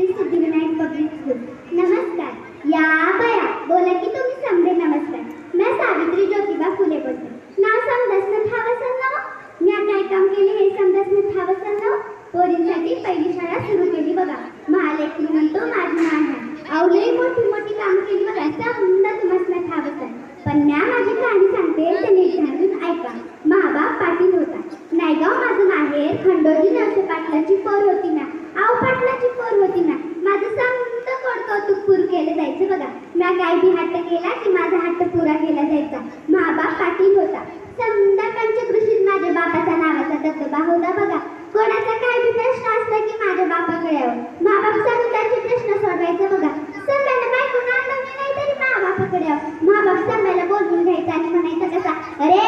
Shri Siddhivinayak public school. नमस्कार। या बया बोला की तुम्ही समजे नमस्कार। मैं सावित्री ज्योतिबा फुले बोलते। नाव समजत ठावसन नाव मी काय काम केले हे समजत ठावसन नाव पोरींसाठी पहिली शाळा सुरू केली बघा। महालेखनी म्हणतो माझी मान आहे। अवलई मोठी मोठी काम केली बघा। समजा तुम्हाला ठावसन पण म्या माझी कहाणी सांगते ते नीट धरून ऐका। महाबाप पाटील होता। नायगाव माझं माहेर खंडोजी नरसे पाटलाची पोर होती ना। आव पाटलाची पोर होती ना। माझं समजा कौतुक पूर केलं जायचं बघा। म्या काय बी हट्ट केला की माझा हट्ट पुरा केला जायचा। महाबाप पाटील होता। समजा पंचकृषीत माझ्या बापाचा नावाचा दबदबा होता बघा। कोणाचा काय बी प्रश्न असला की माझ्या बापाकडे यावं। महाबाप समजाचे प्रश्न सोडवायचं बघा। समजाला बायको नांदवली नाही तरी महाबापाकडे यावं। महाबाप समजाला बोलवून घ्यायचं आणि म्हणायचं कसा, अरे